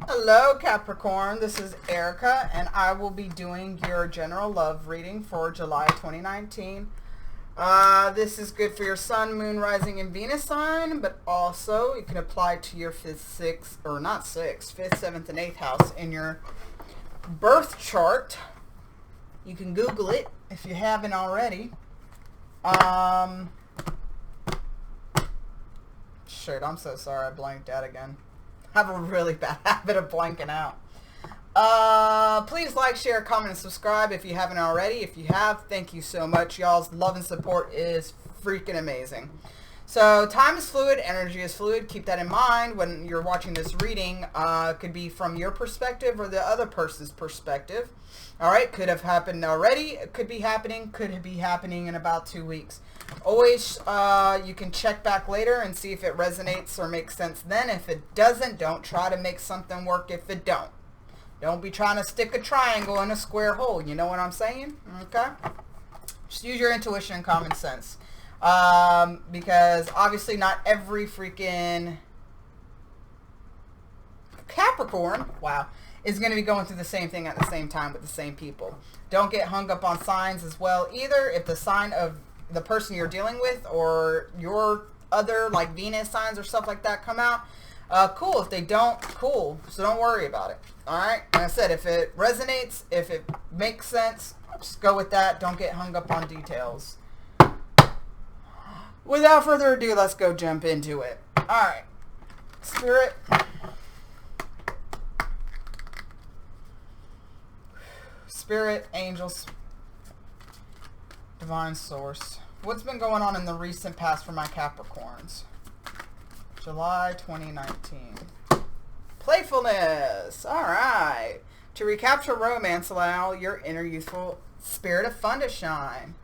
Hello Capricorn, this is Erica and I will be doing your general love reading for July 2019. This is good for your Sun, Moon, Rising, and Venus sign, but also it can apply to your 5th, 7th, and 8th house in your birth chart. You can Google it if you haven't already. Shit, I'm so sorry I blanked out again. I have a really bad habit of blanking out. Please like, share, comment, and subscribe if you haven't already. If you have, thank you so much. Y'all's love and support is freaking amazing. So time is fluid, energy is fluid. Keep that in mind when you're watching this reading. It could be from your perspective or the other person's perspective. All right, could have happened already. It could be happening in about 2 weeks. Always, you can check back later and see if it resonates or makes sense then. If it doesn't, don't try to make something work if it don't. Don't be trying to stick a triangle in a square hole. You know what I'm saying? Okay? Just use your intuition and common sense. Because obviously not every freaking Capricorn, wow, is going to be going through the same thing at the same time with the same people. Don't get hung up on signs as well either. If the sign of the person you're dealing with or your other like Venus signs or stuff like that come out, cool. If they don't, cool. So don't worry about it. All right. Like I said, if it resonates, if it makes sense, just go with that. Don't get hung up on details. Without further ado, let's go jump into it. All right. Spirit. Spirit, angels, divine source. What's been going on in the recent past for my Capricorns? July 2019. Playfulness. All right. To recapture romance, allow your inner youthful spirit of fun to shine.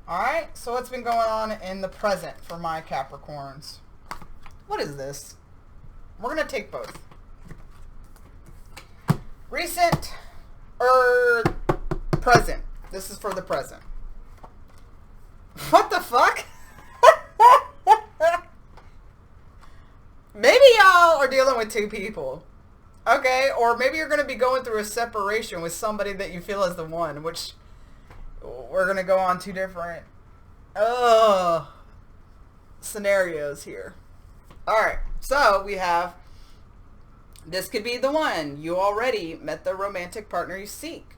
All right. So what's been going on in the present for my Capricorns? What is this? We're going to take both. Recent or present. This is for the present. What the fuck? Maybe y'all are dealing with two people. Okay, or maybe you're going to be going through a separation with somebody that you feel is the one, which we're going to go on two different scenarios here. Alright, so we have, this could be the one. You already met the romantic partner you seek.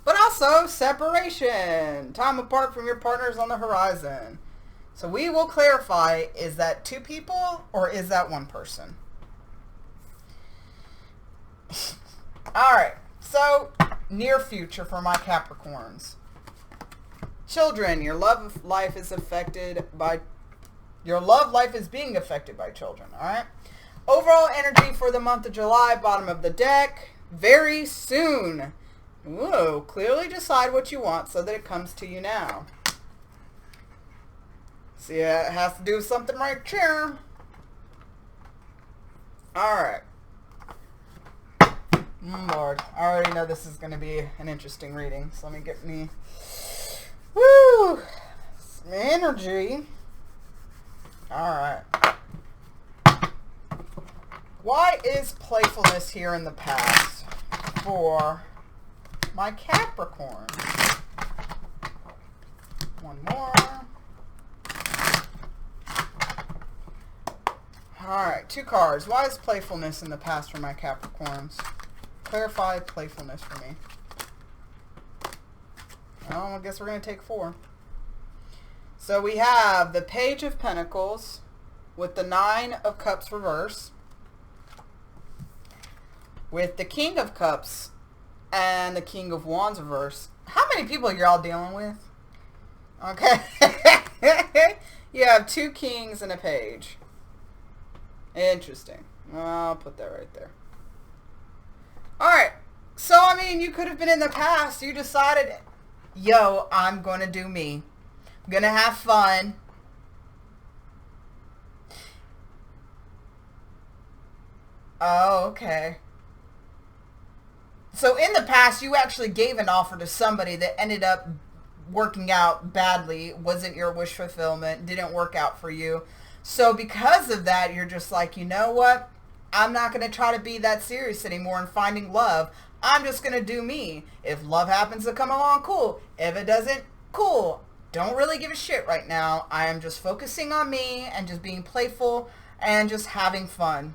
But also separation. Time apart from your partners on the horizon. So we will clarify, is that two people or is that one person? Alright, so near future for my Capricorns. Children, your love life is being affected by children, alright? Overall energy for the month of July, bottom of the deck, very soon. Whoa, clearly decide what you want so that it comes to you now. See, it has to do with something right here. Alright. Lord, I already know this is going to be an interesting reading. So let me get me... Woo! Some energy. Alright. Why is playfulness here in the past for my Capricorn? One more. Alright, two cards. Why is playfulness in the past for my Capricorns? Clarify playfulness for me. Well, I guess we're going to take 4. So we have the Page of Pentacles with the 9 of Cups reverse, with the King of Cups and the King of Wands reverse. How many people are y'all dealing with? Okay. You have 2 kings and a page. Interesting. I'll put that right there. Alright. So, I mean, you could have been in the past. You decided, yo, I'm going to do me. I'm going to have fun. Oh, okay. So in the past, you actually gave an offer to somebody that ended up working out badly, wasn't your wish fulfillment, didn't work out for you. So because of that, you're just like, you know what? I'm not going to try to be that serious anymore in finding love. I'm just going to do me. If love happens to come along, cool. If it doesn't, cool. Don't really give a shit right now. I am just focusing on me and just being playful and just having fun.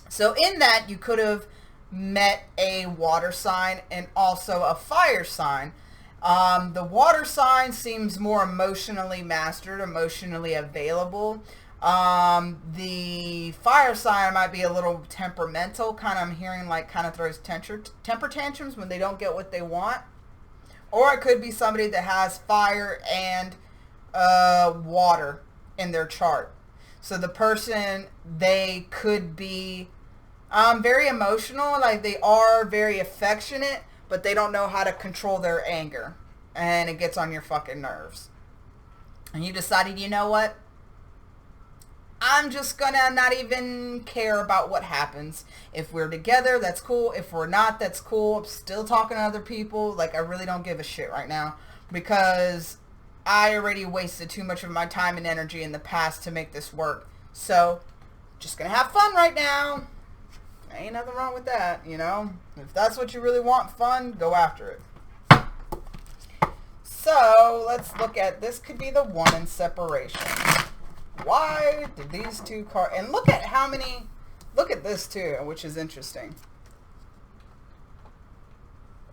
So in that, you could have met a water sign and also a fire sign. The water sign seems more emotionally mastered, emotionally available. The fire sign might be a little temperamental. I'm hearing like kind of throws temper tantrums when they don't get what they want. Or it could be somebody that has fire and water in their chart. So the person, they could be very emotional, like they are very affectionate, but they don't know how to control their anger. And it gets on your fucking nerves. And you decided, you know what? I'm just gonna not even care about what happens. If we're together, that's cool. If we're not, that's cool. I'm still talking to other people. Like, I really don't give a shit right now because I already wasted too much of my time and energy in the past to make this work. So, just gonna have fun right now. Ain't nothing wrong with that, you know? If that's what you really want, fun, go after it. So, let's look at, this could be the one in separation. Why did these two cards... And look at how many... Look at this too, which is interesting.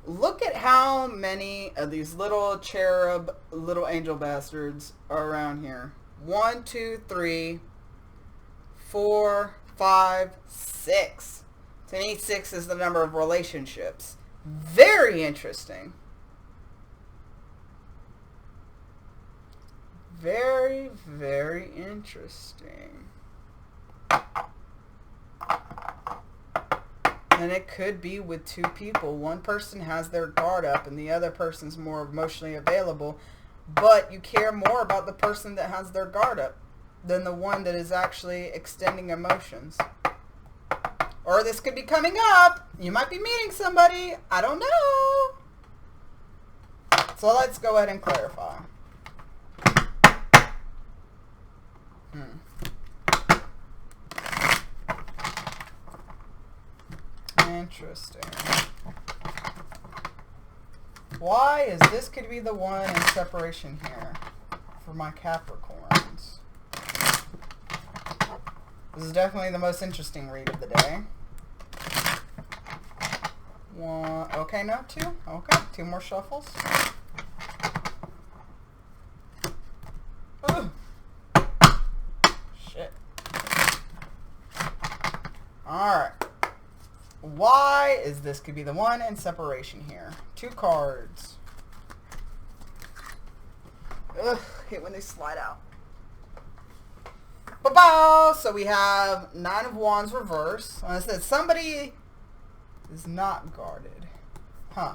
Look at how many of these little cherub, little angel bastards are around here. 1, 2, 3, 4, 5, 6. To me, 6 is the number of relationships. Very interesting. Very, very interesting. And it could be with two people. One person has their guard up and the other person's more emotionally available. But you care more about the person that has their guard up than the one that is actually extending emotions. Or this could be coming up. You might be meeting somebody. I don't know. So let's go ahead and clarify. Interesting. Why is this could be the one in separation here for my Capricorns? This is definitely the most interesting read of the day. One, okay, no, 2. Okay, 2 more shuffles. Ugh. Shit. Alright. Why is this could be the one in separation here? 2 cards. Ugh, hate when they slide out. Ba-bow! So we have 9 of Wands reverse. And it said somebody is not guarded. Huh.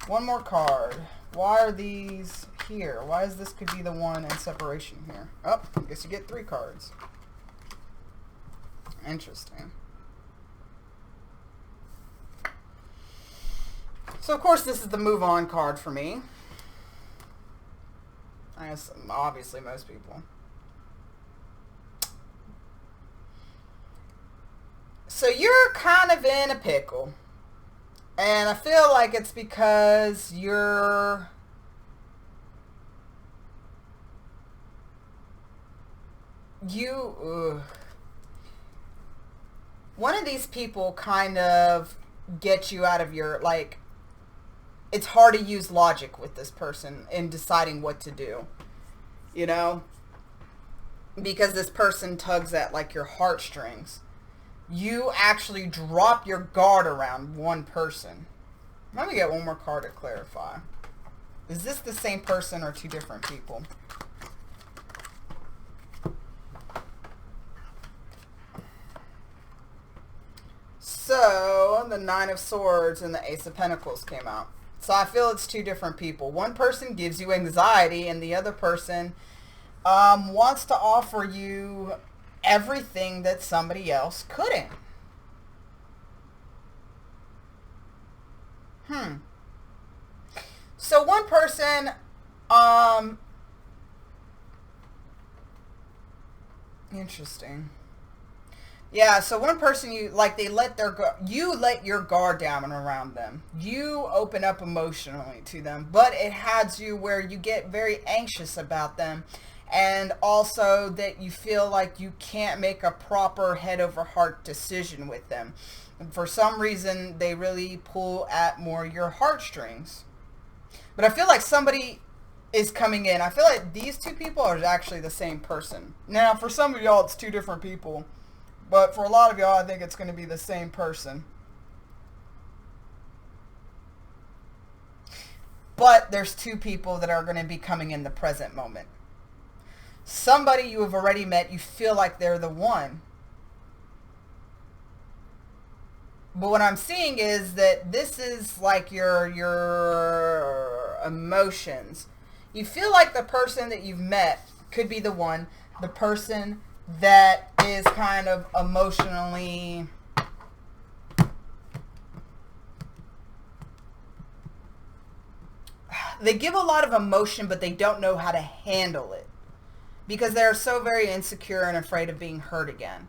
1 more card. Why are these here? Why is this could be the one in separation here? Oh, I guess you get 3 cards. Interesting. So, of course, this is the move on card for me. I guess, obviously, most people. So, you're kind of in a pickle. And I feel like it's because you're... One of these people kind of gets you out of your, like... It's hard to use logic with this person in deciding what to do, you know, because this person tugs at like your heartstrings. You actually drop your guard around one person. Let me get 1 more card to clarify. Is this the same person or 2 different people? So the 9 of Swords and the Ace of Pentacles came out. So I feel it's 2 different people. One person gives you anxiety and the other person wants to offer you everything that somebody else couldn't. So one person interesting. Yeah, so one person you like, they let you let your guard down around them. You open up emotionally to them, but it has you where you get very anxious about them, and also that you feel like you can't make a proper head over heart decision with them. And for some reason, they really pull at more your heartstrings. But I feel like somebody is coming in. I feel like these two people are actually the same person. Now, for some of y'all, it's two different people. But for a lot of y'all, I think it's going to be the same person. But there's two people that are going to be coming in the present moment. Somebody you have already met, you feel like they're the one. But what I'm seeing is that this is like your emotions. You feel like the person that you've met could be the one. The person that is kind of emotionally they give a lot of emotion, but they don't know how to handle it because they're so very insecure and afraid of being hurt again.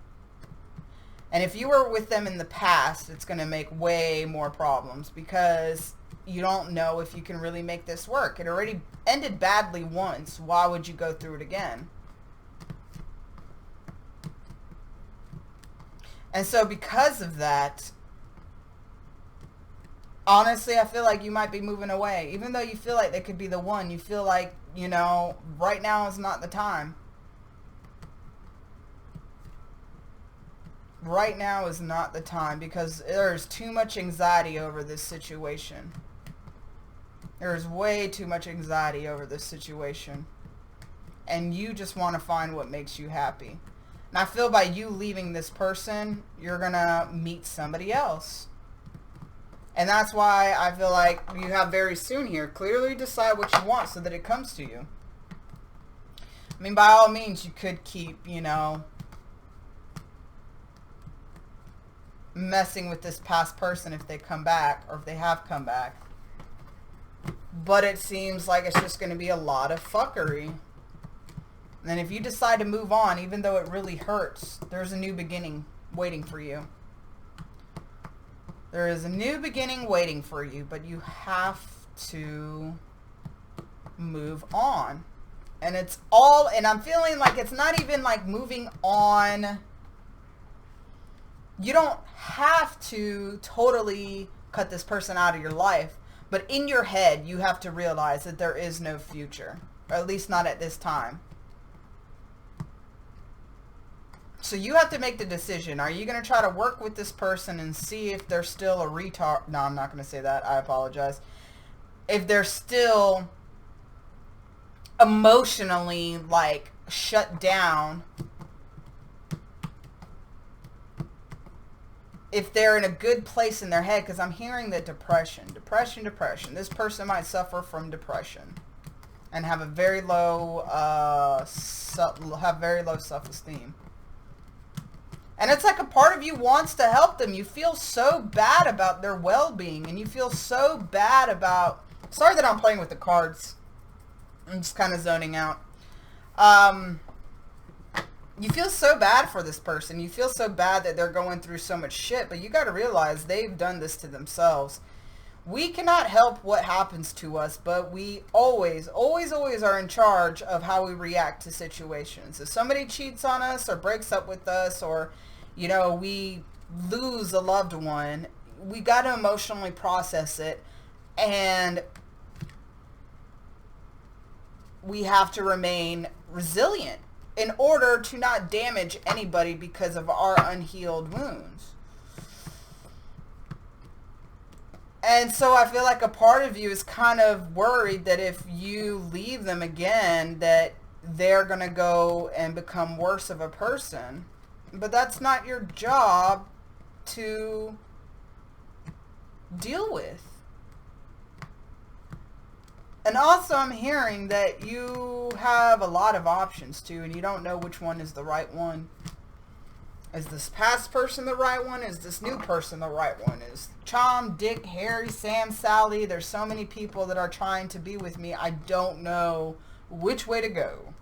And if you were with them in the past, it's going to make way more problems because you don't know if you can really make this work. It already ended badly once. Why would you go through it again? And so because of that, honestly, I feel like you might be moving away. Even though you feel like they could be the one, you feel like, you know, right now is not the time. Right now is not the time because there's too much anxiety over this situation. There's way too much anxiety over this situation. And you just want to find what makes you happy. And I feel by you leaving this person, you're going to meet somebody else. And that's why I feel like you have very soon here. Clearly decide what you want so that it comes to you. I mean, by all means, you could keep, you know, messing with this past person if they come back or if they have come back. But it seems like it's just going to be a lot of fuckery. And if you decide to move on, even though it really hurts, there's a new beginning waiting for you. There is a new beginning waiting for you, but you have to move on. And it's all, and I'm feeling like it's not even like moving on. You don't have to totally cut this person out of your life, but in your head, you have to realize that there is no future, or at least not at this time. So you have to make the decision. Are you going to try to work with this person and see if they're still a retard? No, I'm not going to say that. I apologize. If they're still emotionally, like, shut down. If they're in a good place in their head, because I'm hearing that depression. This person might suffer from depression and have a very low, self-esteem. And it's like a part of you wants to help them. You feel so bad about their well-being. And you feel so bad about... Sorry that I'm playing with the cards. I'm just kind of zoning out. You feel so bad for this person. You feel so bad that they're going through so much shit. But you got to realize they've done this to themselves. We cannot help what happens to us, but we always are in charge of how we react to situations. If somebody cheats on us or breaks up with us or, you know, we lose a loved one, we got to emotionally process it, and we have to remain resilient in order to not damage anybody because of our unhealed wounds. And so I feel like a part of you is kind of worried that if you leave them again, that they're going to go and become worse of a person. But that's not your job to deal with. And also I'm hearing that you have a lot of options too, and you don't know which one is the right one. Is this past person the right one? Is this new person the right one? Is Tom, Dick, Harry, Sam, Sally? There's so many people that are trying to be with me. I don't know which way to go.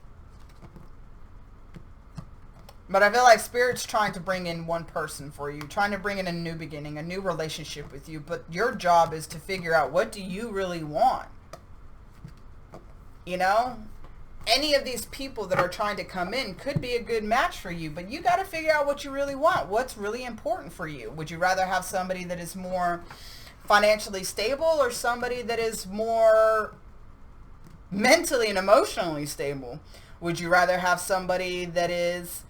But I feel like Spirit's trying to bring in one person for you, trying to bring in a new beginning, a new relationship with you. But your job is to figure out, what do you really want? You know? Any of these people that are trying to come in could be a good match for you, but you got to figure out what you really want. What's really important for you? Would you rather have somebody that is more financially stable or somebody that is more mentally and emotionally stable? Would you rather have somebody that is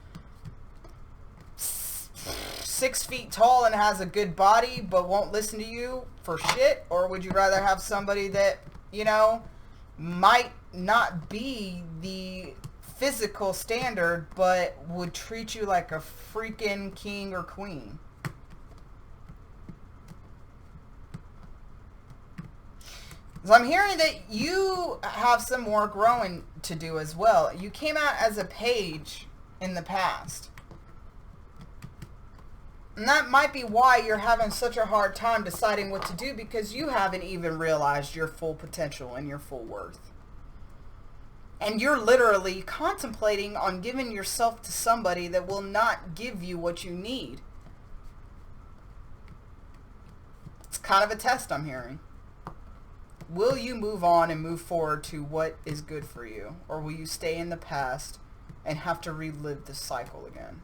6 feet tall and has a good body but won't listen to you for shit? Or would you rather have somebody that, you know, might not be the physical standard but would treat you like a freaking king or queen? So I'm hearing that you have some more growing to do as well. You came out as a page in the past. And that might be why you're having such a hard time deciding what to do, because you haven't even realized your full potential and your full worth. And you're literally contemplating on giving yourself to somebody that will not give you what you need. It's kind of a test I'm hearing. Will you move on and move forward to what is good for you? Or will you stay in the past and have to relive the cycle again?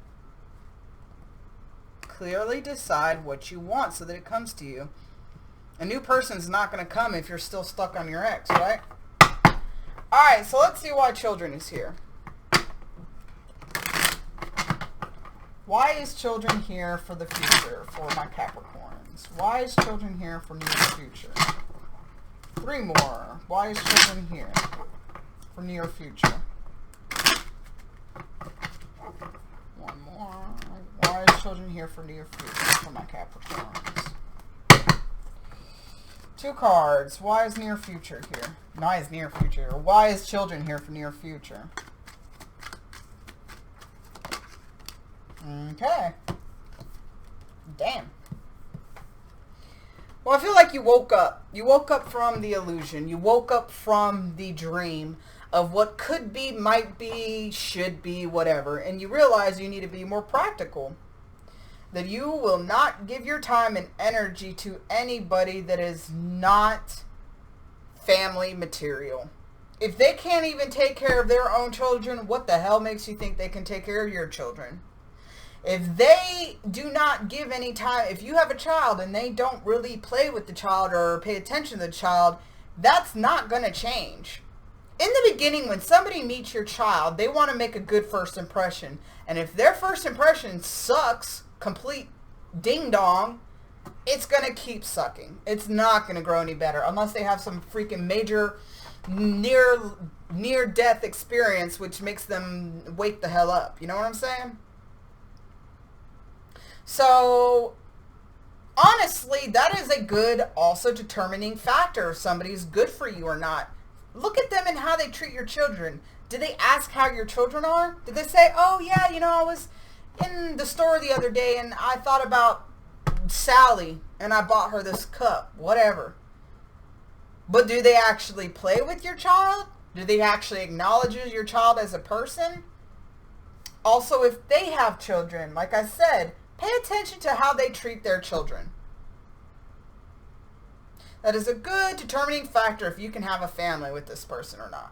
Clearly decide what you want so that it comes to you. A new person's not going to come if you're still stuck on your ex, right? Alright, so let's see why children is here. Why is children here for the future for my Capricorns? Why is children here for near future? 3 more. Why is children here for near future? 1 more. Why is children here for near future for my Capricorns? 2 cards. Why is near future here? Why is near future? Why is children here for near future? Okay. Damn. Well, I feel like you woke up. You woke up from the illusion. You woke up from the dream of what could be, might be, should be, whatever. And you realize you need to be more practical. That you will not give your time and energy to anybody that is not family material. If they can't even take care of their own children, what the hell makes you think they can take care of your children? If they do not give any time, if you have a child and they don't really play with the child or pay attention to the child, that's not going to change. In the beginning, when somebody meets your child, they want to make a good first impression. And if their first impression sucks, complete ding-dong, it's going to keep sucking. It's not going to grow any better unless they have some freaking major near-death experience which makes them wake the hell up. You know what I'm saying? So, honestly, that is a good, also determining factor if somebody's good for you or not. Look at them and how they treat your children. Did they ask how your children are? Did they say, oh yeah, you know, I was in the store the other day and I thought about Sally and I bought her this cup, whatever. But do they actually play with your child? Do they actually acknowledge your child as a person? Also, if they have children, like I said, pay attention to how they treat their children. That is a good determining factor if you can have a family with this person or not.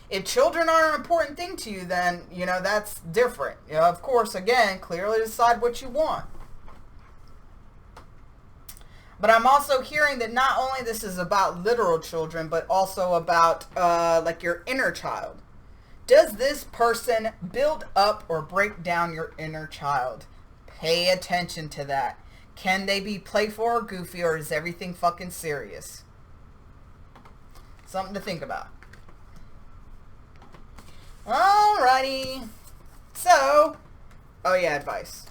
If children are an important thing to you, then, you know, that's different. You know, of course, again, clearly decide what you want. But I'm also hearing that not only this is about literal children, but also about, like, your inner child. Does this person build up or break down your inner child? Pay attention to that. Can they be playful or goofy, or is everything fucking serious? Something to think about. Alrighty. So, oh yeah, advice.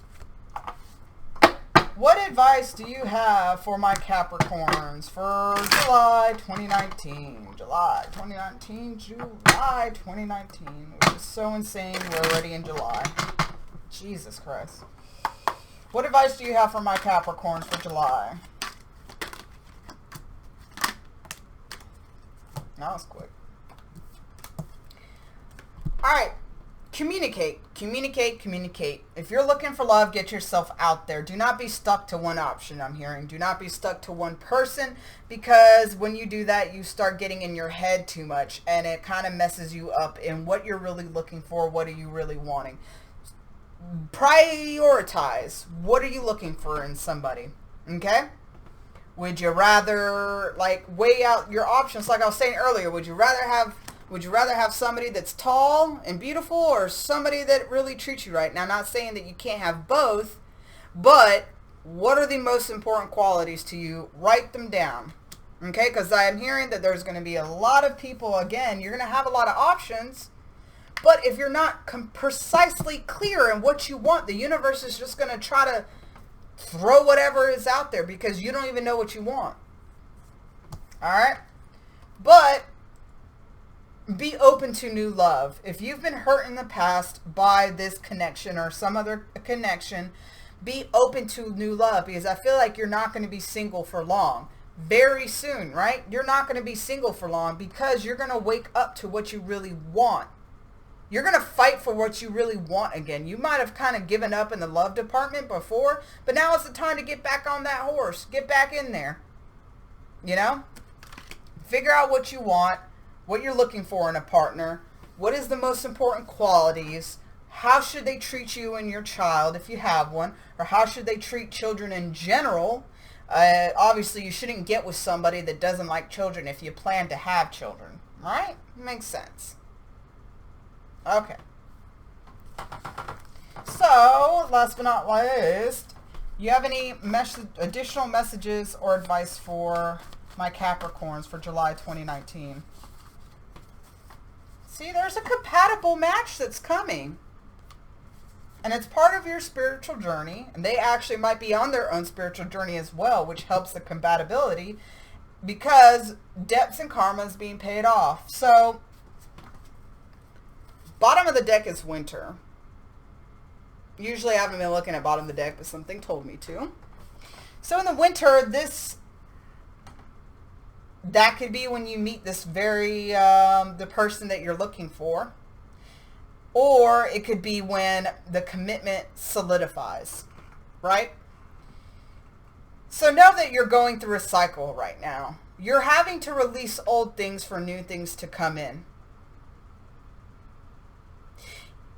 What advice do you have for my Capricorns for July 2019? July 2019, which is so insane. We're already in July. Jesus Christ. What advice do you have for my Capricorns for July? That was quick. Alright. Communicate. Communicate, communicate. If you're looking for love, get yourself out there. Do not be stuck to one option, I'm hearing. Do not be stuck to one person, because when you do that, you start getting in your head too much, and it kind of messes you up in what you're really looking for. What are you really wanting? Prioritize. What are you looking for in somebody? Okay? Would you rather, like, weigh out your options? Like I was saying earlier, would you rather have somebody that's tall and beautiful, or somebody that really treats you right? Now, not saying that you can't have both, but what are the most important qualities to you? Write them down. Okay? Because I am hearing that there's going to be a lot of people, again, you're going to have a lot of options, but if you're not precisely clear in what you want, the universe is just going to try to throw whatever is out there because you don't even know what you want. Alright? But be open to new love. If you've been hurt in the past by this connection or some other connection, be open to new love, because I feel like you're not going to be single for long. Very soon, right? You're not going to be single for long because you're going to wake up to what you really want. You're going to fight for what you really want again. You might have kind of given up in the love department before, but now it's the time to get back on that horse. Get back in there. You know? Figure out what you want, what you're looking for in a partner. What is the most important qualities? How should they treat you and your child if you have one? Or how should they treat children in general? Obviously, you shouldn't get with somebody that doesn't like children if you plan to have children. Right? Makes sense. Okay. So, last but not least, you have any additional messages or advice for my Capricorns for July 2019? See, there's a compatible match that's coming. And it's part of your spiritual journey. And they actually might be on their own spiritual journey as well, which helps the compatibility because debts and karma is being paid off. So, bottom of the deck is winter. Usually I haven't been looking at bottom of the deck, but something told me to. So in the winter, that could be when you meet this the person that you're looking for. Or it could be when the commitment solidifies, right? So know that you're going through a cycle right now. You're having to release old things for new things to come in.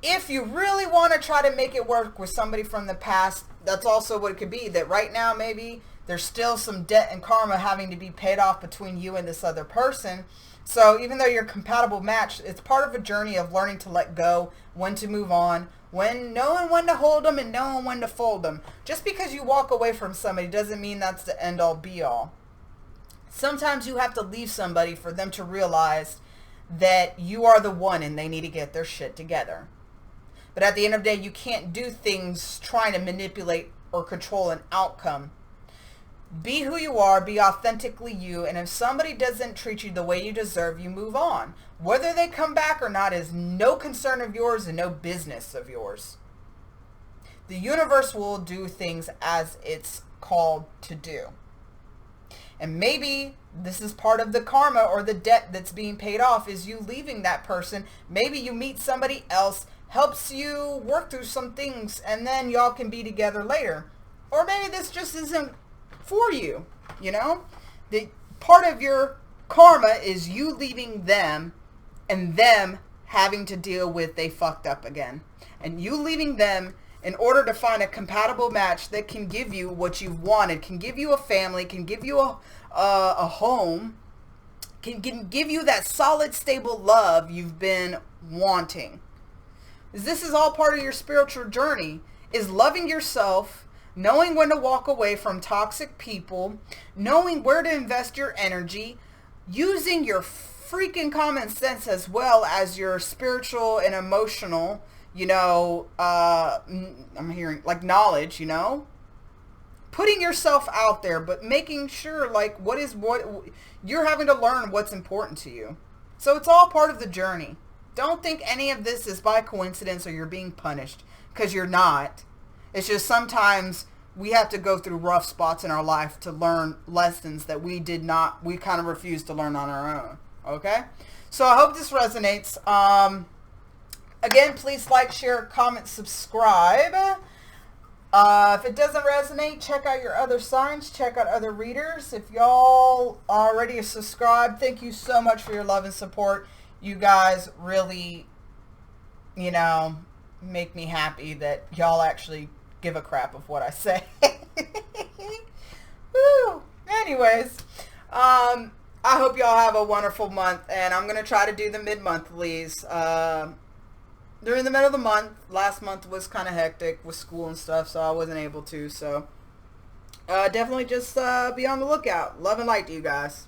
If you really want to try to make it work with somebody from the past, that's also what it could be. That right now maybe there's still some debt and karma having to be paid off between you and this other person. So even though you're a compatible match, it's part of a journey of learning to let go, when to move on, knowing when to hold them and knowing when to fold them. Just because you walk away from somebody doesn't mean that's the end all be all. Sometimes you have to leave somebody for them to realize that you are the one and they need to get their shit together. But at the end of the day, you can't do things trying to manipulate or control an outcome. Be who you are, be authentically you, and if somebody doesn't treat you the way you deserve, you move on. Whether they come back or not is no concern of yours and no business of yours. The universe will do things as it's called to do. And maybe this is part of the karma or the debt that's being paid off, is you leaving that person. Maybe you meet somebody else, helps you work through some things, and then y'all can be together later. Or maybe this just isn't for you, you know? The part of your karma is you leaving them and them having to deal with they fucked up again. And you leaving them in order to find a compatible match that can give you what you've wanted, can give you a family, can give you a home, can give you that solid, stable love you've been wanting. This is all part of your spiritual journey, is loving yourself, knowing when to walk away from toxic people, knowing where to invest your energy, using your freaking common sense as well as your spiritual and emotional, I'm hearing, like, knowledge, putting yourself out there, but making sure, like, what you're having to learn what's important to you. So it's all part of the journey. Don't think any of this is by coincidence or you're being punished, because you're not. It's just sometimes we have to go through rough spots in our life to learn lessons that we kind of refused to learn on our own. Okay? So I hope this resonates. Again, please like, share, comment, subscribe. If it doesn't resonate, check out your other signs. Check out other readers. If y'all already subscribed, thank you so much for your love and support. You guys really, you know, make me happy that y'all actually give a crap of what I say. Woo. Anyways, I hope y'all have a wonderful month, and I'm going to try to do the mid-monthlies. During the middle of the month, last month was kind of hectic with school and stuff, so I wasn't able to. So definitely just be on the lookout. Love and light to you guys.